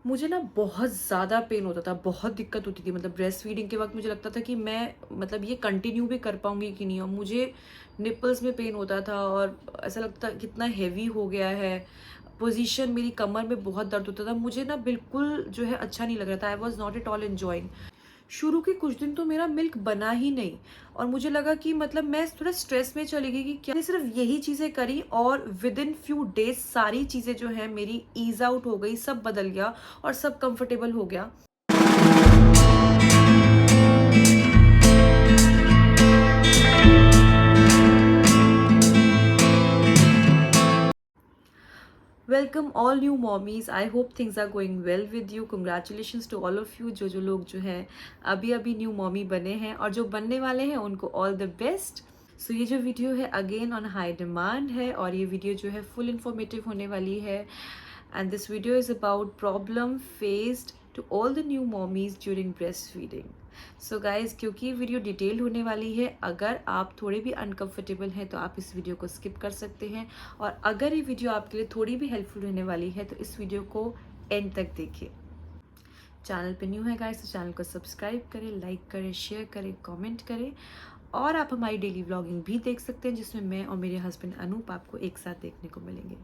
मुझे ना बहुत ज़्यादा पेन होता था, बहुत दिक्कत होती थी। मतलब ब्रेस्ट फीडिंग के वक़्त मुझे लगता था कि मैं मतलब ये कंटिन्यू भी कर पाऊँगी कि नहीं। और मुझे निपल्स में पेन होता था और ऐसा लगता कितना हेवी हो गया है। पोज़ीशन मेरी कमर में बहुत दर्द होता था। मुझे ना बिल्कुल जो है अच्छा नहीं लग रहा था। I was not at all enjoying. शुरू के कुछ दिन तो मेरा मिल्क बना ही नहीं और मुझे लगा कि मतलब मैं थोड़ा स्ट्रेस में चली गई कि क्या मैंने सिर्फ यही चीज़ें करी और विद इन फ्यू डेज सारी चीज़ें जो है मेरी ईज़ आउट हो गई, सब बदल गया और सब कंफर्टेबल हो गया। Welcome all new mommies, I hope things are going well with you. Congratulations to all of you जो लोग जो है अभी अभी न्यू मॉमी बने हैं और जो बनने वाले हैं उनको ऑल द बेस्ट। सो ये जो वीडियो है अगेन ऑन हाई डिमांड है और ये वीडियो जो है फुल इन्फॉर्मेटिव होने वाली है। And this video is about problem faced to all the new mommies during breastfeeding. So guys, क्योंकि ये वीडियो डिटेल्ड होने वाली है, अगर आप थोड़े भी अनकंफर्टेबल हैं तो आप इस वीडियो को स्किप कर सकते हैं। और अगर ये वीडियो आपके लिए थोड़ी भी हेल्पफुल होने वाली है तो इस वीडियो को एंड तक देखिए। चैनल पे न्यू है गाइस तो चैनल को सब्सक्राइब करें, लाइक करें, शेयर करें, कमेंट करें। और आप हमारी डेली व्लॉगिंग भी देख सकते हैं जिसमें मैं और मेरे हस्बैंड अनूप आपको एक साथ देखने को मिलेंगे।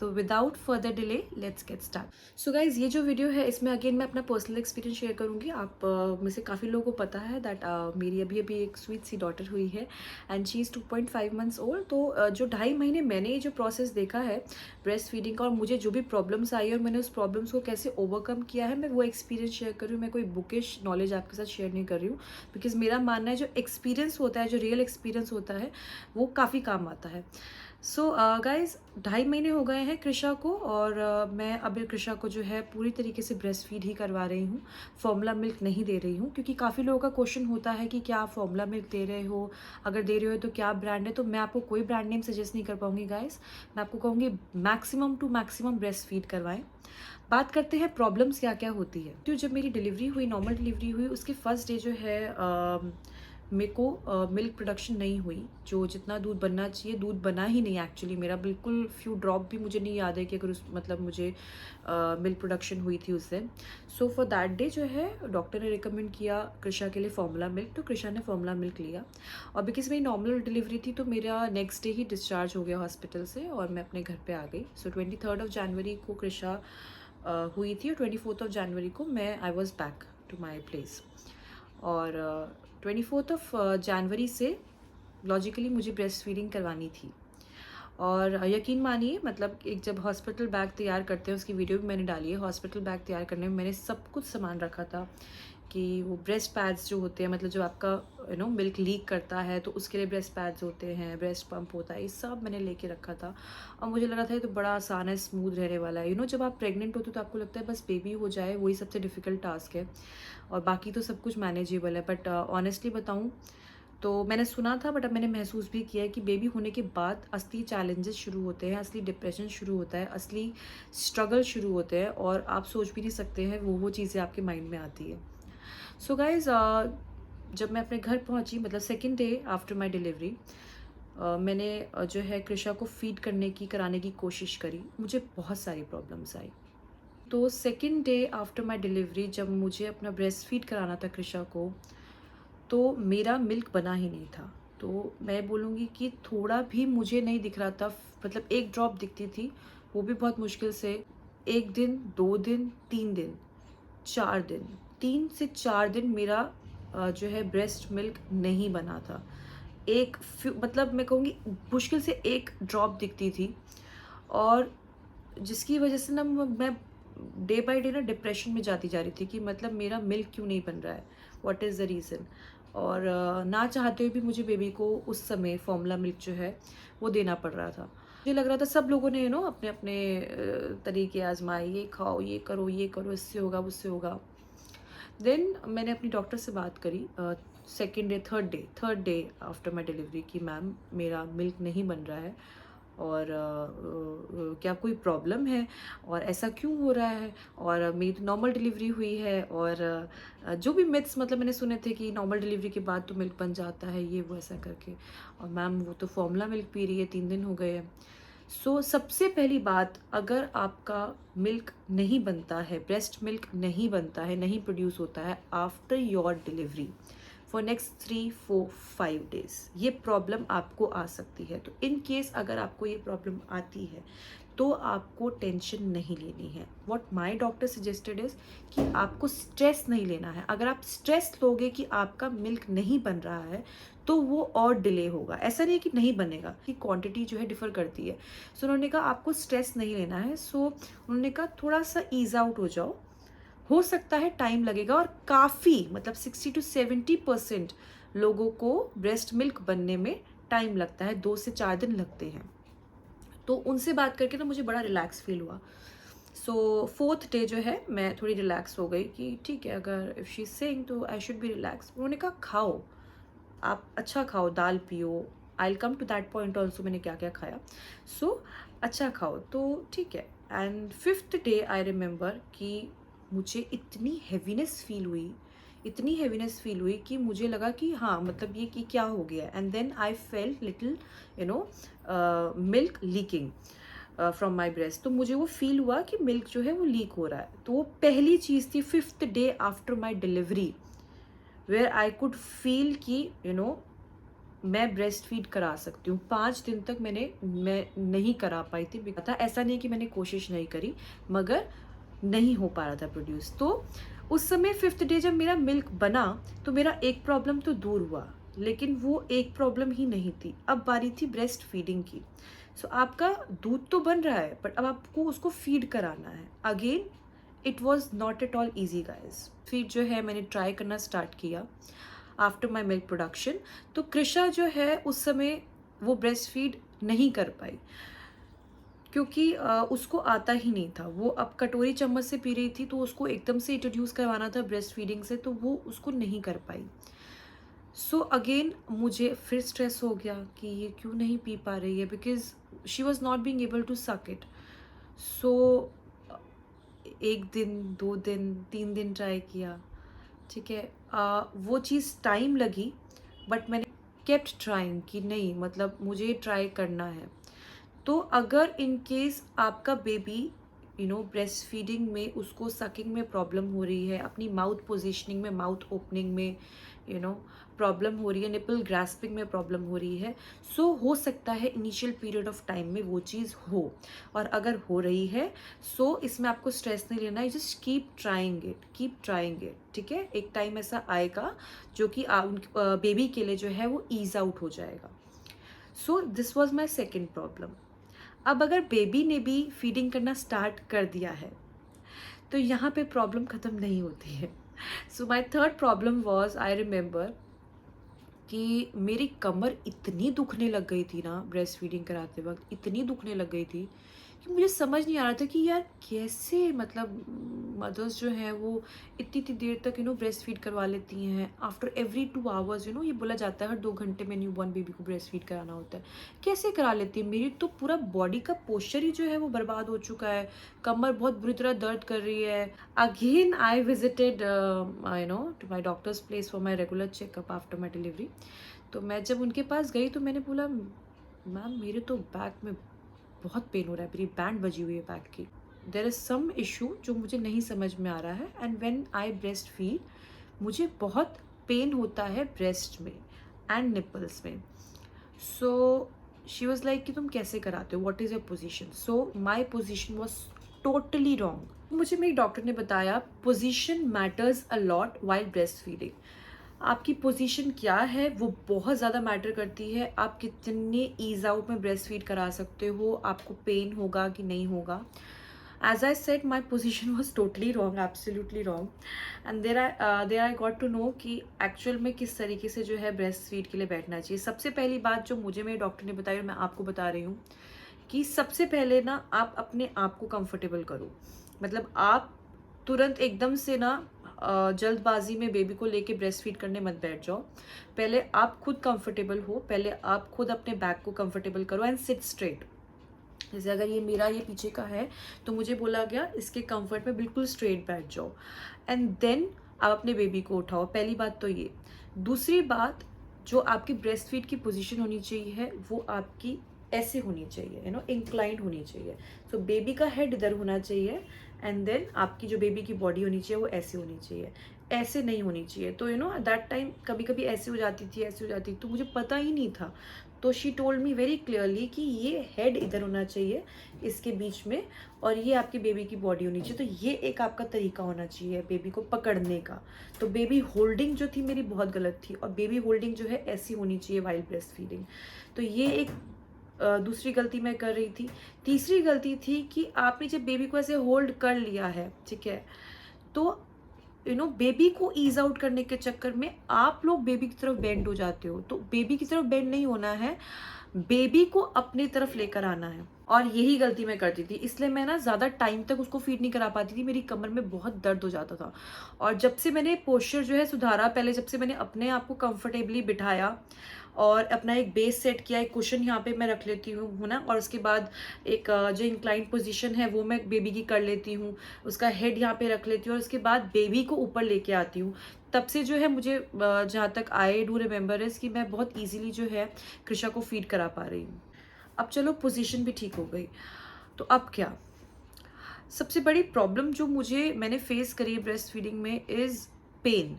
तो without further delay let's get start. So guys, ये जो वीडियो है इसमें अगेन मैं अपना पर्सनल एक्सपीरियंस शेयर करूंगी। आप में से काफ़ी लोगों को पता है दैट मेरी अभी अभी एक स्वीट सी डॉटर हुई है and she is 2.5 months old. तो जो 2.5 महीने मैंने ये जो प्रोसेस देखा है ब्रेस्ट फीडिंग का और मुझे जो भी प्रॉब्लम्स आई और मैंने उस प्रॉब्लम्स को कैसे ओवरकम किया है, मैं वो एक्सपीरियंस शेयर कर रही हूँ। मैं कोई बुकिश नॉलेज आपके साथ शेयर नहीं कर रही हूँ बिकॉज मेरा मानना है जो एक्सपीरियंस होता है, जो रियल एक्सपीरियंस होता है, वो काफ़ी काम आता है। सो गाइज, 2.5 महीने हो गए हैं कृषा को और मैं अभी कृषा को जो है पूरी तरीके से ब्रेस्ट फीड ही करवा रही हूँ। फॉर्मूला मिल्क नहीं दे रही हूँ क्योंकि काफ़ी लोगों का क्वेश्चन होता है कि क्या आप फॉर्मूला मिल्क दे रहे हो, अगर दे रहे हो तो क्या ब्रांड है। तो मैं आपको कोई ब्रांड नेम सजेस्ट नहीं कर पाऊंगी गाइज। मैं आपको कहूँगी maximum to maximum breastfeed करवाएं। बात करते हैं प्रॉब्लम्स क्या क्या होती है। तो जब मेरी डिलीवरी हुई, नॉर्मल डिलीवरी हुई, उसके फर्स्ट डे जो है मेरे को मिल्क प्रोडक्शन नहीं हुई। जो जितना दूध बनना चाहिए दूध बना ही नहीं एक्चुअली मेरा। बिल्कुल फ्यू ड्रॉप भी मुझे नहीं याद है कि अगर उस मतलब मुझे मिल्क प्रोडक्शन हुई थी उस दिन। सो फॉर दैट डे जो है डॉक्टर ने रिकमेंड किया कृषा के लिए फॉर्मूला मिल्क, तो कृषा ने फॉर्मूला मिल्क लिया। और बिकॉज मेरी नॉर्मल डिलीवरी थी तो मेरा नेक्स्ट डे ही डिस्चार्ज हो गया हॉस्पिटल से और मैं अपने घर पे आ गई। सो 23 को कृषा हुई थी और 24 को मैं I was back to my place. और 24 से लॉजिकली मुझे ब्रेस्ट फीडिंग करवानी थी। और यकीन मानिए, मतलब एक जब हॉस्पिटल बैग तैयार करते हैं उसकी वीडियो भी मैंने डाली है। हॉस्पिटल बैग तैयार करने में मैंने सब कुछ सामान रखा था कि वो ब्रेस्ट पैड्स जो होते हैं, मतलब जो आपका मिल्क लीक करता है तो उसके लिए ब्रेस्ट पैड्स होते हैं, ब्रेस्ट पंप होता है, ये सब मैंने लेके रखा था। और मुझे लगा था ये तो बड़ा आसान है, स्मूथ रहने वाला है। जब आप प्रेग्नेंट होते हो तो आपको लगता है बस बेबी हो जाए, वही सबसे डिफ़िकल्ट टास्क है और बाकी तो सब कुछ मैनेजेबल है। बट ऑनेस्टली बताऊँ तो मैंने सुना था, बट अब मैंने महसूस भी किया है कि बेबी होने के बाद असली चैलेंजेस शुरू होते हैं, असली डिप्रेशन शुरू होता है, असली स्ट्रगल शुरू होते हैं और आप सोच भी नहीं सकते हैं वो चीज़ें आपके माइंड में आती है। सो गाइज, जब मैं अपने घर पहुंची, मतलब second day after my delivery, मैंने जो है कृषा को फीड कराने की कोशिश करी। मुझे बहुत सारी प्रॉब्लम्स आई। तो second day after my delivery जब मुझे अपना ब्रेस्ट फीड कराना था कृषा को, तो मेरा मिल्क बना ही नहीं था। तो मैं बोलूँगी कि थोड़ा भी मुझे नहीं दिख रहा था, मतलब एक ड्रॉप दिखती थी, वो भी बहुत मुश्किल से। 1 दिन, 2 दिन, 3 दिन, 4 दिन, 3 से 4 दिन मेरा जो है ब्रेस्ट मिल्क नहीं बना था। मतलब मैं कहूँगी मुश्किल से एक ड्रॉप दिखती थी और जिसकी वजह से ना मैं डे बाय डे ना डिप्रेशन में जाती जा रही थी कि मतलब मेरा मिल्क क्यों नहीं बन रहा है, व्हाट इज़ द रीज़न। और ना चाहते हुए भी मुझे बेबी को उस समय फॉर्मूला मिल्क जो है वो देना पड़ रहा था। मुझे लग रहा था सब लोगों ने अपने अपने तरीके आजमाए, ये खाओ, ये करो, इससे होगा, उससे होगा। देन मैंने अपनी डॉक्टर से बात करी second day, third day after my delivery कि मैम मेरा मिल्क नहीं बन रहा है और क्या कोई प्रॉब्लम है और ऐसा क्यों हो रहा है। और मेरी तो नॉर्मल डिलीवरी हुई है और जो भी मिथ्स मतलब मैंने सुने थे कि नॉर्मल डिलीवरी के बाद तो मिल्क बन जाता है, ये वो ऐसा करके। और मैम वो तो फॉर्मूला मिल्क पी रही है, 3 दिन हो गए हैं। सो सबसे पहली बात, अगर आपका मिल्क नहीं बनता है, ब्रेस्ट मिल्क नहीं बनता है, नहीं प्रोड्यूस होता है after your delivery for next 3 4 5 days, ये प्रॉब्लम आपको आ सकती है। तो इन केस अगर आपको ये प्रॉब्लम आती है तो आपको टेंशन नहीं लेनी है। What my doctor suggested is कि आपको स्ट्रेस नहीं लेना है। अगर आप स्ट्रेस लोगे कि आपका मिल्क नहीं बन रहा है तो वो और डिले होगा। ऐसा नहीं है कि नहीं बनेगा, कि क्वांटिटी जो है डिफर करती है। सो उन्होंने कहा आपको स्ट्रेस नहीं लेना है। सो उन्होंने कहा थोड़ा सा ईज आउट हो जाओ, हो सकता है टाइम लगेगा, और काफ़ी मतलब 60 to 70% लोगों को ब्रेस्ट मिल्क बनने में टाइम लगता है, 2 से 4 दिन लगते हैं। तो उनसे बात करके ना मुझे बड़ा रिलैक्स फील हुआ। सो 4th डे जो है मैं थोड़ी रिलैक्स हो गई कि ठीक है, अगर इफ़ शी सेइंग तो आई शुड बी रिलैक्स। उन्होंने कहा खाओ, आप अच्छा खाओ, दाल पियो। I will come to that point also, मैंने क्या क्या खाया। सो अच्छा खाओ तो ठीक है। And 5th day I remember कि मुझे इतनी हैवीनेस फील हुई, इतनी हैवीनेस फील हुई कि मुझे लगा कि हाँ मतलब ये कि क्या हो गया। And then I felt little you know milk leaking from my breast. तो मुझे वो फील हुआ कि मिल्क जो है वो लीक हो रहा है। तो वो पहली चीज़ थी 5th day after my delivery, where I could feel कि मैं ब्रेस्ट फीड करा सकती हूँ। 5 दिन तक मैं नहीं करा पाई थी। था ऐसा नहीं कि मैंने कोशिश नहीं करी, मगर नहीं हो पा रहा था प्रोड्यूस। तो उस समय 5th डे जब मेरा मिल्क बना तो मेरा एक प्रॉब्लम तो दूर हुआ, लेकिन वो एक प्रॉब्लम ही नहीं थी। अब बारी थी ब्रेस्ट फीडिंग की। सो आपका दूध तो बन रहा है, बट अब आपको उसको फीड कराना है। Again it was not at all easy guys. Feed जो है मैंने ट्राई करना स्टार्ट किया आफ्टर माई मिल्क प्रोडक्शन। तो कृषा जो है उस समय वो ब्रेस्ट फीड नहीं कर पाई, क्योंकि उसको आता ही नहीं था। वो अब कटोरी चम्मच से पी रही थी, तो उसको एकदम से इंट्रोड्यूस करवाना था ब्रेस्ट फीडिंग से, तो वो उसको नहीं कर पाई। सो अगेन मुझे फिर स्ट्रेस हो गया कि ये क्यों नहीं पी पा रही है, because she was not being able to suck it. So 1 दिन 2 दिन 3 दिन ट्राई किया, ठीक है। वो चीज़ टाइम लगी, बट मैंने केप्ट ट्राइंग कि नहीं मतलब मुझे ट्राई करना है। तो अगर इन केस आपका बेबी ब्रेस्ट फीडिंग में उसको सकिंग में प्रॉब्लम हो रही है, अपनी माउथ पोजिशनिंग में, माउथ ओपनिंग में प्रॉब्लम हो रही है, निपल ग्रास्पिंग में प्रॉब्लम हो रही है, सो हो सकता है इनिशियल पीरियड ऑफ टाइम में वो चीज़ हो। और अगर हो रही है सो इसमें आपको स्ट्रेस नहीं लेना है, just keep trying it, keep trying it, ठीक है। एक टाइम ऐसा आएगा जो कि बेबी के लिए जो है वो ईज आउट हो जाएगा। So this was my second problem. अब अगर बेबी ने भी फीडिंग करना स्टार्ट कर दिया है तो यहाँ पे प्रॉब्लम ख़त्म नहीं होती है। So my third problem was, I remember कि मेरी कमर इतनी दुखने लग गई थी ना ब्रेस्ट फीडिंग कराते वक्त, इतनी दुखने लग गई थी कि मुझे समझ नहीं आ रहा था कि यार कैसे मतलब मदर्स जो हैं वो इतनी इतनी देर तक ब्रेस्ट फीड करवा लेती हैं। आफ्टर एवरी 2 आवर्स ये बोला जाता है हर 2 घंटे में न्यूबॉर्न बेबी को ब्रेस्ट फीड कराना होता है। कैसे करा लेती है? मेरी तो पूरा बॉडी का पोस्चर ही जो है वो बर्बाद हो चुका है, कमर बहुत बुरी तरह दर्द कर रही है। Again I visited to my doctor's place for my regular checkup after my delivery. तो मैं जब उनके पास गई तो मैंने बोला मैम मेरे तो बैक में बहुत पेन हो रहा है, मेरी बैंड बजी हुई है बैक की, देयर इज़ सम इशू जो मुझे नहीं समझ में आ रहा है। And when I breast feed मुझे बहुत पेन होता है ब्रेस्ट में एंड निपल्स में। सो शी वॉज लाइक कि तुम कैसे कराते हो, what is your position? So my position was totally wrong. मुझे मेरी डॉक्टर ने बताया position matters a lot while breast feeding. आपकी पोजीशन क्या है वो बहुत ज़्यादा मैटर करती है। आप कितने ईज आउट में ब्रेस्ट फीड करा सकते हो, आपको पेन होगा कि नहीं होगा। As I said my position was totally wrong, absolutely wrong. And there I got to know कि एक्चुअल में किस तरीके से जो है ब्रेस्ट फीड के लिए बैठना चाहिए। सबसे पहली बात जो मुझे मेरे डॉक्टर ने बताई और मैं आपको बता रही हूँ कि सबसे पहले ना आप अपने आप को कंफर्टेबल करो। मतलब आप तुरंत एकदम से ना जल्दबाजी में बेबी को लेके ब्रेस्ट फीड करने मत बैठ जाओ। पहले आप खुद कंफर्टेबल हो, पहले आप खुद अपने बैक को कंफर्टेबल करो एंड सिट स्ट्रेट। जैसे अगर ये मेरा ये पीछे का है तो मुझे बोला गया इसके कंफर्ट में बिल्कुल स्ट्रेट बैठ जाओ एंड देन आप अपने बेबी को उठाओ। पहली बात तो ये। दूसरी बात, जो आपकी ब्रेस्ट फीड की पोजीशन होनी चाहिए है वो आपकी ऐसे होनी चाहिए, इंक्लाइंड होनी चाहिए। सो बेबी का हेड इधर होना चाहिए एंड देन आपकी जो बेबी की बॉडी होनी चाहिए वो ऐसे होनी चाहिए, ऐसे नहीं होनी चाहिए। तो दैट टाइम कभी कभी ऐसे हो जाती थी, ऐसे हो जाती थी, तो मुझे पता ही नहीं था। तो she told me very clearly कि ये हेड इधर होना चाहिए इसके बीच में, और ये आपकी बेबी की बॉडी होनी चाहिए। तो ये एक आपका तरीका होना चाहिए बेबी को पकड़ने का। तो बेबी होल्डिंग जो थी मेरी बहुत गलत थी, और बेबी होल्डिंग जो है ऐसी होनी चाहिए वाइल्ड ब्रेस्ट फीडिंग। तो ये एक दूसरी गलती मैं कर रही थी। तीसरी गलती थी कि आपने जब बेबी को ऐसे होल्ड कर लिया है, ठीक है, तो बेबी को ईज आउट करने के चक्कर में आप लोग बेबी की तरफ बेंड हो जाते हो। तो बेबी की तरफ बेंड नहीं होना है, बेबी को अपनी तरफ लेकर आना है। और यही गलती मैं करती थी, इसलिए मैं ना ज़्यादा टाइम तक उसको फीड नहीं करा पाती थी, मेरी कमर में बहुत दर्द हो जाता था। और जब से मैंने पोस्चर जो है सुधारा, पहले जब से मैंने अपने आप को कंफर्टेबली बिठाया और अपना एक बेस सेट किया, एक कुशन यहाँ पे मैं रख लेती हूँ, है ना, और उसके बाद एक जो इंक्लाइंड पोजीशन है वो मैं बेबी की कर लेती हूँ, उसका हेड यहाँ पे रख लेती हूँ, और उसके बाद बेबी को ऊपर लेके आती हूँ। तब से जो है मुझे जहाँ तक आई डू रिमेंबर इज कि मैं बहुत ईजिली जो है कृषा को फीड करा पा रही हूँ। अब चलो पोजीशन भी ठीक हो गई, तो अब क्या? सबसे बड़ी प्रॉब्लम जो मैंने फेस करी है ब्रेस्ट फीडिंग में इज़ पेन।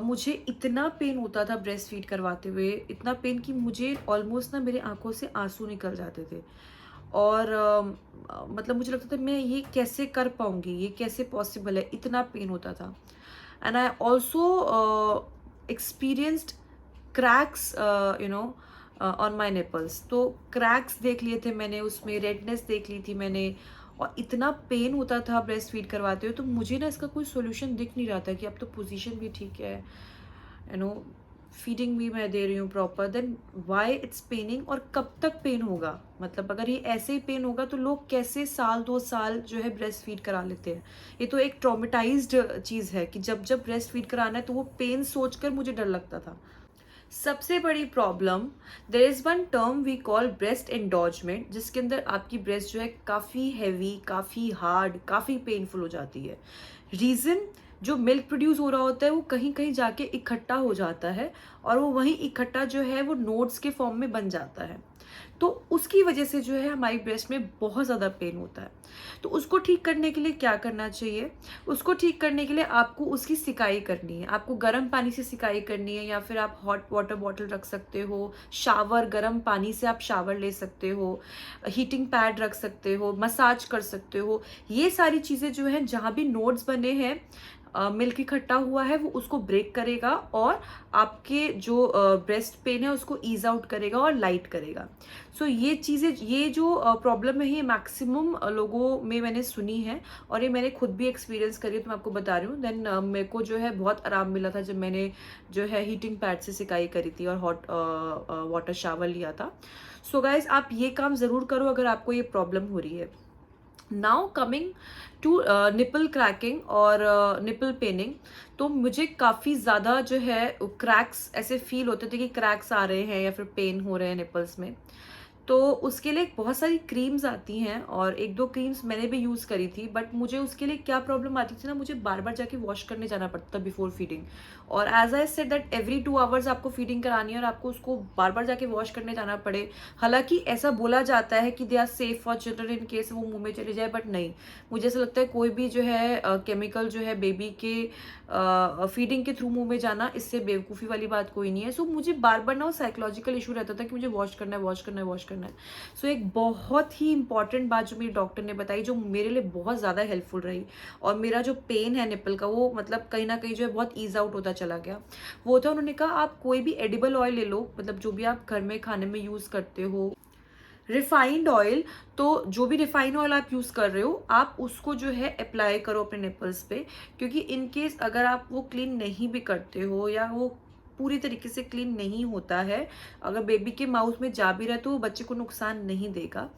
मुझे इतना पेन होता था ब्रेस्ट फीड करवाते हुए, इतना पेन कि मुझे ऑलमोस्ट ना मेरे आंखों से आंसू निकल जाते थे। और मतलब मुझे लगता था मैं ये कैसे कर पाऊंगी, ये कैसे पॉसिबल है, इतना पेन होता था। And I also experienced cracks on my nipples. तो क्रैक्स देख लिए थे मैंने, उसमें रेडनेस देख ली थी मैंने, और इतना पेन होता था ब्रेस्ट फीड करवाते हुए। तो मुझे ना इसका कोई सोल्यूशन दिख नहीं रहा था कि अब तो पोजीशन भी ठीक है, फीडिंग भी मैं दे रही हूँ proper, then why it's paining, और कब तक पेन होगा? मतलब अगर ये ऐसे ही पेन होगा तो लोग कैसे साल 2 साल जो है ब्रेस्ट फीड करा लेते हैं? ये तो एक ट्रॉमेटाइज्ड चीज़ है कि जब जब ब्रेस्ट फीड कराना है तो वो पेन सोचकर मुझे डर लगता था। सबसे बड़ी problem, there is one term we call breast engorgement, जिसके अंदर आपकी ब्रेस्ट जो है काफ़ी हैवी, काफ़ी हार्ड, काफ़ी पेनफुल हो जाती है। रीज़न, जो मिल्क प्रोड्यूस हो रहा होता है वो कहीं कहीं जाके इकट्ठा हो जाता है, और वो वहीं इकट्ठा जो है वो नोड्स के फॉर्म में बन जाता है। तो उसकी वजह से जो है हमारी ब्रेस्ट में बहुत ज़्यादा पेन होता है। तो उसको ठीक करने के लिए क्या करना चाहिए? उसको ठीक करने के लिए आपको उसकी सिकाई करनी है। आपको गर्म पानी से सिकाई करनी है, या फिर आप हॉट वाटर बॉटल रख सकते हो, शावर, गर्म पानी से आप शावर ले सकते हो, हीटिंग पैड रख सकते हो, मसाज कर सकते हो। ये सारी चीज़ें जो हैं, जहाँ भी नोड्स बने हैं, मिल्क इकट्ठा हुआ है, वो उसको ब्रेक करेगा और आपके जो ब्रेस्ट पेन है उसको ईज आउट करेगा और लाइट करेगा। सो ये चीज़ें, ये जो प्रॉब्लम है, ये मैक्सिमम लोगों में मैंने सुनी है, और ये मैंने खुद भी एक्सपीरियंस करी है, तो मैं आपको बता रही हूँ। देन मेरे को जो है बहुत आराम मिला था जब मैंने जो है हीटिंग पैड से सिकाई करी थी और हॉट वाटर शावर लिया था। सो गाइज, आप ये काम ज़रूर करो अगर आपको ये प्रॉब्लम हो रही है। Now coming to nipple cracking और निपल पेनिंग, तो मुझे काफ़ी ज़्यादा जो है क्रैक्स ऐसे फील होते थे कि क्रैक्स आ रहे हैं या फिर पेन हो रहे हैं निपल्स में। तो उसके लिए बहुत सारी क्रीम्स आती हैं, और 1-2 क्रीम्स मैंने भी यूज़ करी थी, बट मुझे उसके लिए क्या प्रॉब्लम आती थी ना, मुझे बार बार जाके वॉश करने जाना पड़ता था बिफोर फीडिंग। और as I said that every 2 hours आपको फीडिंग करानी है और आपको उसको बार बार जाके वॉश करने जाना पड़े। हालांकि ऐसा बोला जाता है कि they are safe for children in case वो मुंह में चले जाए, बट नहीं, मुझे ऐसा लगता है कोई भी जो है केमिकल जो है बेबी के फीडिंग के थ्रू मुंह में जाना, इससे बेवकूफ़ी वाली बात कोई नहीं है। सो मुझे बार बार ना वो साइकोलॉजिकल इशू रहता था कि मुझे वॉश करना है, वॉश करना है, वॉश करना है। सो एक बहुत ही इंपॉर्टेंट बात जो मेरी डॉक्टर ने बताई, जो मेरे लिए बहुत ज़्यादा हेल्पफुल रही, और मेरा जो पेन है निपल का, वो मतलब कहीं ना कहीं जो है बहुत ईज आउट होता चला गया, वो था, उन्होंने कहा आप कोई भी एडिबल ऑयल ले लो, मतलब जो भी आप घर में खाने में यूज़ करते हो, रिफाइंड ऑयल, तो जो भी रिफाइंड ऑयल आप यूज़ कर रहे हो, आप उसको जो है अप्लाई करो अपने निपल्स पे, क्योंकि इन केस अगर आप वो क्लीन नहीं भी करते हो, या वो पूरी तरीके से क्लीन नहीं होता है, अगर बेबी के माउथ में जा भी रहा है, तो वो बच्चे को नुकसान नहीं देगा,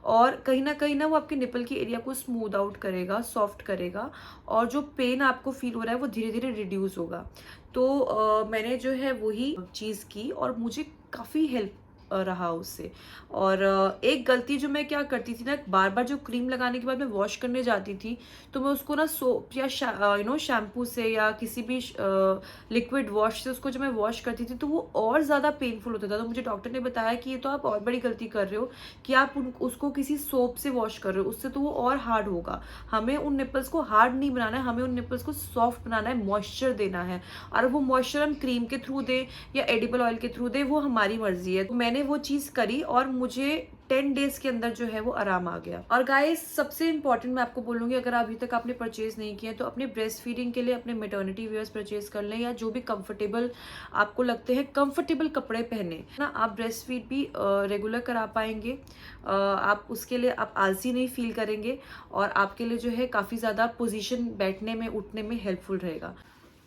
और कहीं ना वो आपके निपल की एरिया को स्मूथ आउट करेगा, सॉफ्ट करेगा, और जो पेन आपको फील हो रहा है वो धीरे धीरे रिड्यूस होगा। तो मैंने जो है वही चीज़ की, और मुझे काफ़ी हेल्प रहा उससे। और एक गलती जो मैं क्या करती थी ना, बार बार जो क्रीम लगाने के बाद मैं वॉश करने जाती थी तो मैं उसको ना सोप या शैम्पू से या किसी भी लिक्विड वॉश से उसको जब मैं वॉश करती थी तो वो और ज़्यादा पेनफुल होता था। तो मुझे डॉक्टर ने बताया कि ये तो आप और बड़ी गलती कर रहे हो कि आप उसको किसी सोप से वॉश कर रहे हो, उससे तो वो और हार्ड होगा। हमें उन निपल्स को हार्ड नहीं बनाना है, हमें उन निपल्स को सॉफ्ट बनाना है, मॉइस्चर देना है। और वो मॉइस्चर हम क्रीम के थ्रू दें या एडिबल ऑयल के थ्रू दें, वो हमारी मर्जी है। तो मैंने वो चीज़ करी और मुझे 10 डेज के अंदर जो है वो आराम आ गया। और गाइस सबसे इंपॉर्टेंट मैं आपको बोलूंगी, अगर अभी तक आपने परचेज नहीं किया तो अपने ब्रेस्ट फीडिंग के लिए अपने मेटर्निटी वेयर्स परचेज कर लें, या जो भी कंफर्टेबल आपको लगते हैं कंफर्टेबल कपड़े पहने ना। आप ब्रेस्ट फीड भी रेगुलर करा पाएंगे, आप उसके लिए आप आलसी नहीं फील करेंगे और आपके लिए जो है काफ़ी ज़्यादा पोजीशन बैठने में उठने में हेल्पफुल रहेगा।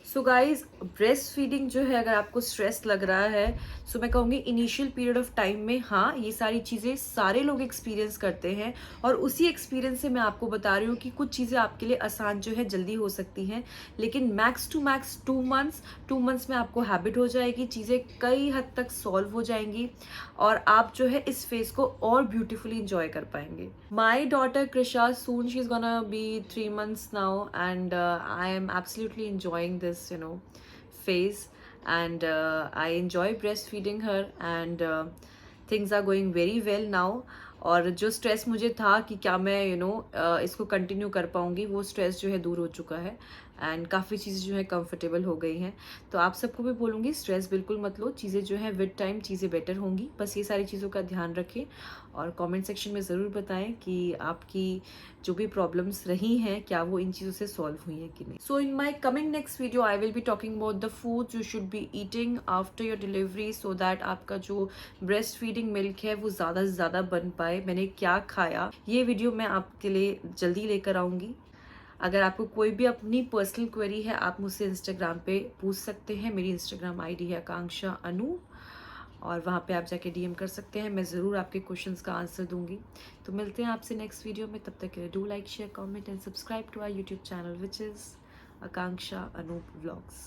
सो गाइज ब्रेस्ट फीडिंग जो है, अगर आपको स्ट्रेस लग रहा है, सो मैं कहूँगी इनिशियल पीरियड ऑफ टाइम में हाँ ये सारी चीज़ें सारे लोग एक्सपीरियंस करते हैं। और उसी एक्सपीरियंस से मैं आपको बता रही हूँ कि कुछ चीज़ें आपके लिए आसान जो है जल्दी हो सकती हैं, लेकिन मैक्स टू मैक्स 2 मंथ्स में आपको हैबिट हो जाएगी, चीज़ें कई हद तक सॉल्व हो जाएंगी और आप जो है इस फेज को और ब्यूटीफुली इंजॉय कर पाएंगे। My daughter Krisha, soon she's gonna be 3 months now, and I am absolutely enjoying this, phase, and I enjoy breastfeeding her, and things are going very well now. और जो stress मुझे था कि क्या मैं इसको कंटिन्यू कर पाऊंगी, वो स्ट्रेस जो है दूर हो चुका है एंड काफ़ी चीज़ें जो है कंफर्टेबल हो गई हैं। तो आप सबको भी बोलूँगी स्ट्रेस बिल्कुल मत लो, चीज़ें जो है विद टाइम चीज़ें बेटर होंगी। बस ये सारी चीज़ों का ध्यान रखें और कमेंट सेक्शन में ज़रूर बताएं कि आपकी जो भी प्रॉब्लम्स रही हैं क्या वो इन चीज़ों से सॉल्व हुई हैं कि नहीं। So in my coming next video I will be talking about the foods you should be eating after your delivery, so that आपका जो ब्रेस्ट फीडिंग मिल्क है वो ज़्यादा से ज़्यादा बन पाए। मैंने क्या खाया, ये वीडियो मैं आपके लिए जल्दी लेकर आऊँगी। अगर आपको कोई भी अपनी पर्सनल क्वेरी है आप मुझसे इंस्टाग्राम पे पूछ सकते हैं। मेरी इंस्टाग्राम आईडी है आकांक्षा अनु और वहाँ पे आप जाके डीएम कर सकते हैं, मैं ज़रूर आपके क्वेश्चंस का आंसर दूंगी। तो मिलते हैं आपसे नेक्स्ट वीडियो में, तब तक के लिए do like share comment and subscribe to our YouTube channel which is Akanksha Anu vlogs.